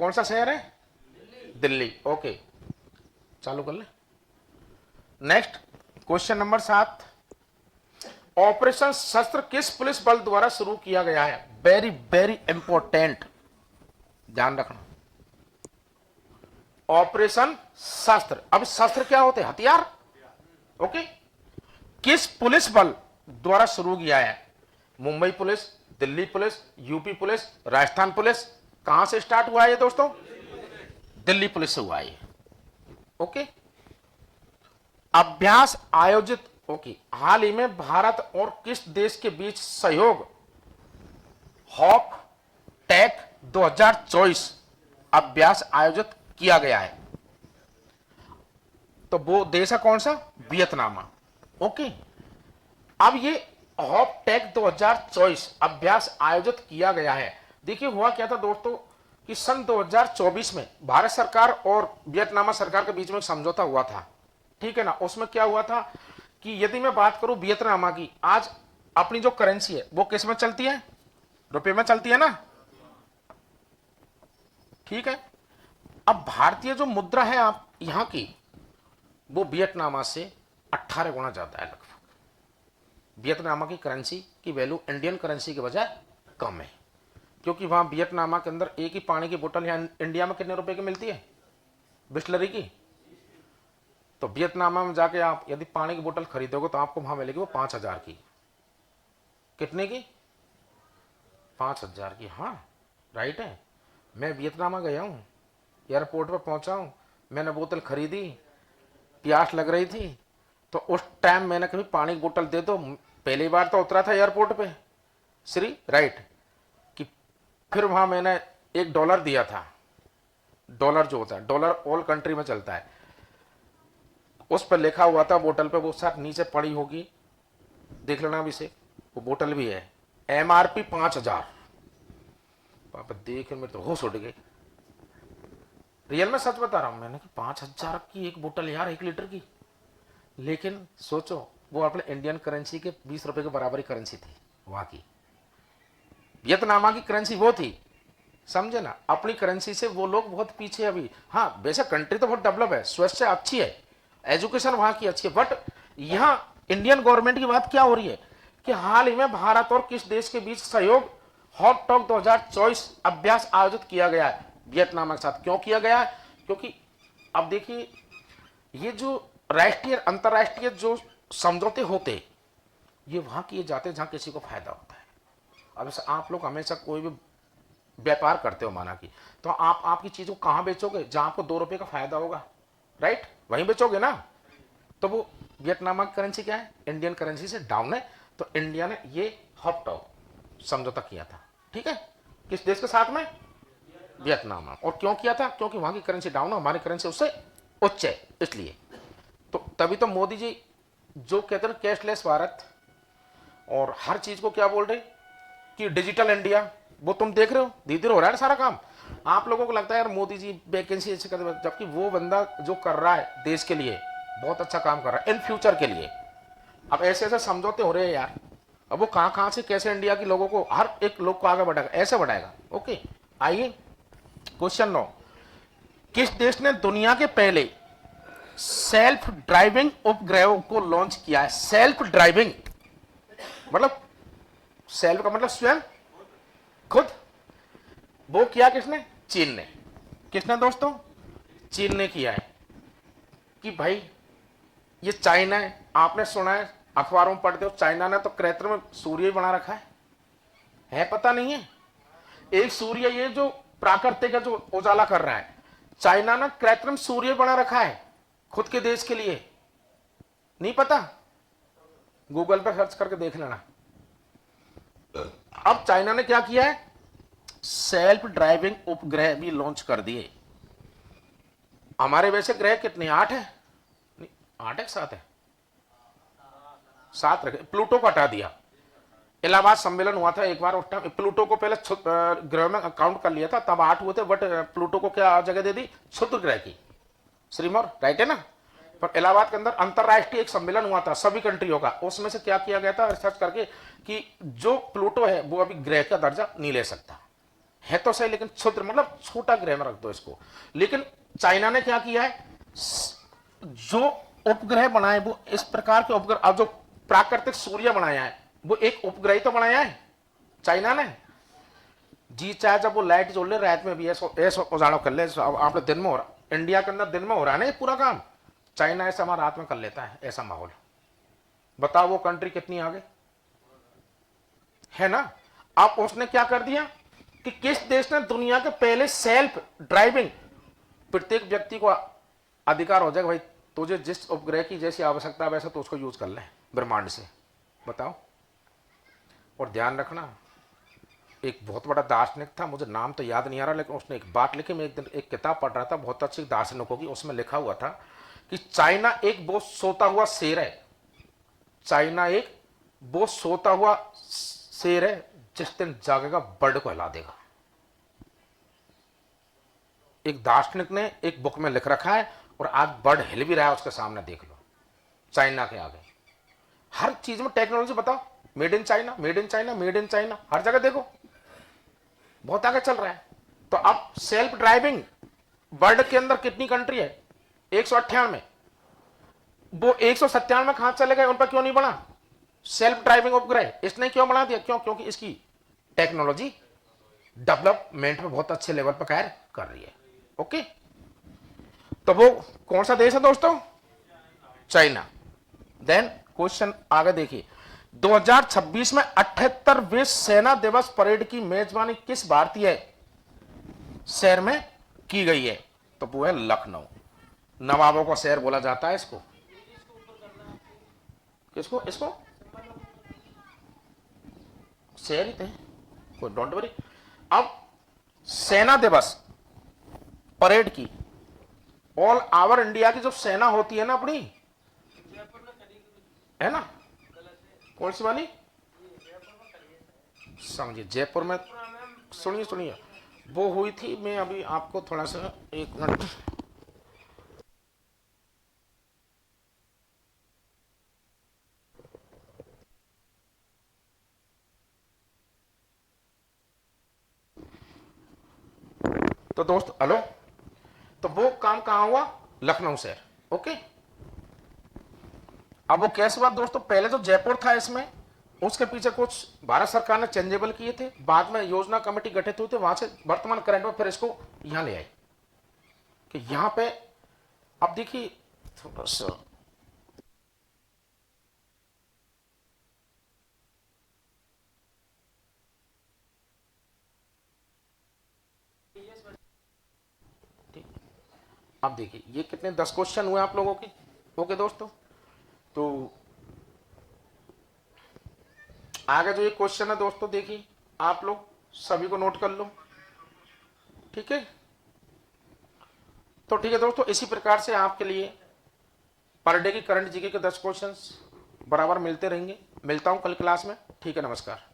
कौन सा शहर है? दिल्ली। ओके, चालू कर ले। नेक्स्ट क्वेश्चन नंबर 7, ऑपरेशन शस्त्र किस पुलिस बल द्वारा शुरू किया गया है? वेरी वेरी इंपॉर्टेंट, ध्यान रखना। ऑपरेशन शस्त्र, अब शस्त्र क्या होते हैं? हथियार। ओके, किस पुलिस बल द्वारा शुरू किया है? Mumbai police, Delhi police, UP police, Rajasthan police? कहां से स्टार्ट हुआ है दोस्तों? दिल्ली पुलिस से हुआ है। ओके, अभ्यास आयोजित, ओके, हाल ही में भारत और किस देश के बीच सहयोग हॉक टेक 2024 अभ्यास आयोजित किया गया है? तो वो देश है कौन सा? वियतनाम। ओके, अब ये हॉक टेक 2024 अभ्यास आयोजित किया गया है। देखिए हुआ क्या था दोस्तों कि सन 2024 में भारत सरकार और वियतनाम सरकार के बीच में समझौता हुआ था, ठीक है ना। उसमें क्या हुआ था कि यदि मैं बात करूं वियतनाम की, आज अपनी जो करेंसी है वो किस में चलती है? रुपए में चलती है ना, ठीक है। अब भारतीय जो मुद्रा है आप यहां की, वो वियतनाम से 18 गुना ज्यादा है लगभग। वियतनाम की करेंसी की वैल्यू इंडियन करेंसी के बजाय कम है, क्योंकि वहां वियतनाम के अंदर एक ही पानी की बोतल यहां इंडिया में कितने रुपए की मिलती है बिस्लरी की? तो वियतनाम में जाके आप यदि पानी की बोतल खरीदोगे तो आपको वहां मिलेगी वो 5,000 की। कितने की? 5,000 की। हाँ राइट है। मैं वियतनाम गया हूं, एयरपोर्ट पर पहुंचा हूं, मैंने बोतल खरीदी, प्यास लग रही थी, तो उस टाइम मैंने कभी पानी की बोतल दे दो, पहली बार तो उतरा था एयरपोर्ट पे श्री, राइट, कि फिर वहां मैंने $1 दिया था। डॉलर जो होता है, डॉलर ऑल कंट्री में चलता है, उस पर लिखा हुआ था बोतल पे, वो साथ नीचे पड़ी होगी, देख लेना अभी से, वो बोतल भी है, MRP 5,000। पापा देख मेरे तो होश उड़ गए, रियल में सच बता रहा हूं। मैंने कहा 5,000 की एक बोतल यार, 1 लीटर की। लेकिन सोचो वो अपने इंडियन करेंसी के 20 रुपए के बराबर ही करेंसी थी वहां की। वियतनाम की करेंसी वो थी, समझे ना। अपनी करेंसी से वो लोग बहुत पीछे अभी। हाँ वैसे कंट्री तो बहुत डेवलप है, स्वास्थ्य अच्छी है, एजुकेशन वहां की अच्छी है, बट यहां इंडियन गवर्नमेंट की बात क्या हो रही है कि हाल ही में भारत और किस देश के बीच सहयोग हॉट टॉक 2024 अभ्यास आयोजित किया गया है वियतनाम के साथ। क्यों किया गया है? क्योंकि अब देखिए ये जो राष्ट्रीय अंतरराष्ट्रीय जो समझौते होते, ये वहां किए जाते जहां किसी को फायदा होता है। अब आप लोग हमेशा कोई भी व्यापार करते हो माना कि, तो आप आपकी चीज को कहां बेचोगे? जहां आपको 2 रुपए का फायदा होगा, राइट, वहीं बेचोगे ना। तो वो वियतनाम की करेंसी क्या है? इंडियन करेंसी से डाउन है, तो इंडिया ने ये हॉपटॉप समझौता किया था, ठीक है। किस देश के साथ में? वियतनाम। और क्यों किया था? क्योंकि वहां की करेंसी डाउन है, हमारी करेंसी उससे उच्च है, इसलिए। तो तभी तो मोदी जी जो कहते हैं कैशलेस भारत, और हर चीज को क्या बोल रहे कि डिजिटल इंडिया, वो तुम देख रहे हो धीरे धीरे हो रहा है सारा काम। आप लोगों को लगता है यार मोदी जी वैकेंसी अच्छी कर, जबकि वो बंदा जो कर रहा है देश के लिए बहुत अच्छा काम कर रहा है इन फ्यूचर के लिए। अब ऐसे ऐसे समझौते हो रहे हैं यार, अब वो कहां कहां से कैसे इंडिया के लोगों को, हर एक लोग को आगे बढ़ाएगा, ऐसे बढ़ाएगा। ओके, आइए क्वेश्चन 9, किस देश ने दुनिया के पहले सेल्फ ड्राइविंग उपग्रह को लॉन्च किया है? सेल्फ ड्राइविंग मतलब, सेल्फ का मतलब स्वयं, खुद। वो किया किसने? चीन ने। किसने दोस्तों? चीन ने किया है। कि भाई ये चाइना है, आपने सुना है अखबारों में पढ़ते हो, चाइना ने तो कृत्रिम सूर्य बना रखा है पता नहीं है? एक सूर्य ये जो प्राकृतिक है जो उजाला कर रहा है, चाइना ने कृत्रिम सूर्य बना रखा है खुद के देश के लिए। नहीं पता? गूगल पे सर्च करके देख लेना। अब चाइना ने क्या किया है? सेल्फ ड्राइविंग उपग्रह भी लॉन्च कर दिए। हमारे वैसे ग्रह कितने? 8 है, 8 है 7 है, 7 रखे, प्लूटो को हटा दिया। इलाहाबाद सम्मेलन हुआ था एक बार, उस टाइम प्लूटो को पहले ग्रह में काउंट कर लिया था, तब 8 हुए थे, बट प्लूटो को क्या जगह दे दी? क्षुद्र ग्रह की। श्रीमोर राइट है ना। पर इलाहाबाद के अंदर अंतरराष्ट्रीय एक सम्मेलन हुआ था सभी कंट्रियों का, उसमें से क्या किया गया था रिसर्च करके कि जो प्लूटो है वो अभी ग्रह का दर्जा नहीं ले सकता, है तो सही, लेकिन क्षुद्र मतलब छोटा ग्रह में रख दो इसको। लेकिन चाइना ने क्या किया है, जो उपग्रह बनाए वो इस प्रकार के उपग्रह, अब जो प्राकृतिक सूर्य बनाया है वो एक उपग्रह तो बनाया है चाइना ने जी। चाहे जब वो लाइट जोड़ ले रात में भी ऐसा उजाड़ा कर ले, आप दिन में हो रहा, इंडिया के अंदर दिन में हो रहा है ना ये पूरा काम, चाइना ऐसा हमारा रात में कर लेता है ऐसा माहौल। बताओ वो कंट्री कितनी आगे है ना। अब उसने क्या कर दिया कि किस देश ने दुनिया के पहले सेल्फ ड्राइविंग, प्रत्येक व्यक्ति को अधिकार हो जाएगा भाई तुझे जिस उपग्रह की जैसी आवश्यकता है वैसा तो उसको यूज कर ले ब्रह्मांड से। बताओ। और ध्यान रखना, एक बहुत बड़ा दार्शनिक था, मुझे नाम तो याद नहीं आ रहा, लेकिन उसने एक बात लिखी, मैं एक दिन एक किताब पढ़ रहा था बहुत अच्छी दार्शनिकों की, उसमें लिखा हुआ था कि चाइना एक वो सोता हुआ शेर है, चाइना एक वो सोता हुआ शेर है जिस दिन जागेगा बर्ड को हिला देगा। एक दार्शनिक ने एक बुक में लिख रखा है और आज बर्ड हिल भी रहा है उसके सामने, देख लो चाइना के आगे। हर चीज में टेक्नोलॉजी, बताओ made in China, made in China, made in China, हर जगह देखो बहुत आगे चल रहा है। तो अब सेल्फ ड्राइविंग वर्ल्ड के अंदर कितनी कंट्री है, 198, वो 197 कहां चले गए, उन पर क्यों नहीं बना सेल्फ ड्राइविंग उपग्रह, इसने क्यों बना दिया, क्यों, क्योंकि इसकी टेक्नोलॉजी डेवलपमेंट में बहुत अच्छे लेवल पर कार्य कर रही है। ओके, तो वो कौन सा देश है दोस्तों, चाइना। देन क्वेश्चन आगे देखिए, 2026 में 78वें सेना दिवस परेड की मेजबानी किस भारतीय शहर में की गई है, तो वो है लखनऊ। नवाबों का शहर बोला जाता है इसको, किसको, इसको शहर ही थे, कोई डोंट वरी। अब सेना दिवस परेड की, ऑल ओवर इंडिया की जो सेना होती है ना अपनी, है ना, कौन सी वाली समझिए, जयपुर में, सुनिए सुनिए, वो हुई थी, मैं अभी आपको थोड़ा सा एक मिनट, तो दोस्त हेलो, तो वो काम कहां हुआ, लखनऊ शहर। ओके, अब वो कैसे हुआ दोस्तों, पहले जो जयपुर था इसमें, उसके पीछे कुछ भारत सरकार ने चेंजेबल किए थे, बाद में योजना कमेटी गठित हुई थी, वहां से वर्तमान करंट में फिर इसको यहां ले आए कि यहां पे, अब देखिए थोड़ा सा, अब देखिए ये कितने 10 क्वेश्चन हुए आप लोगों की। ओके दोस्तों, तो आगे जो ये क्वेश्चन है दोस्तों देखिए, आप लोग सभी को नोट कर लो, ठीक है। तो ठीक है दोस्तों, इसी प्रकार से आपके लिए पर डे की करंट जीके के 10 क्वेश्चंस बराबर मिलते रहेंगे। मिलता हूं कल क्लास में, ठीक है, नमस्कार।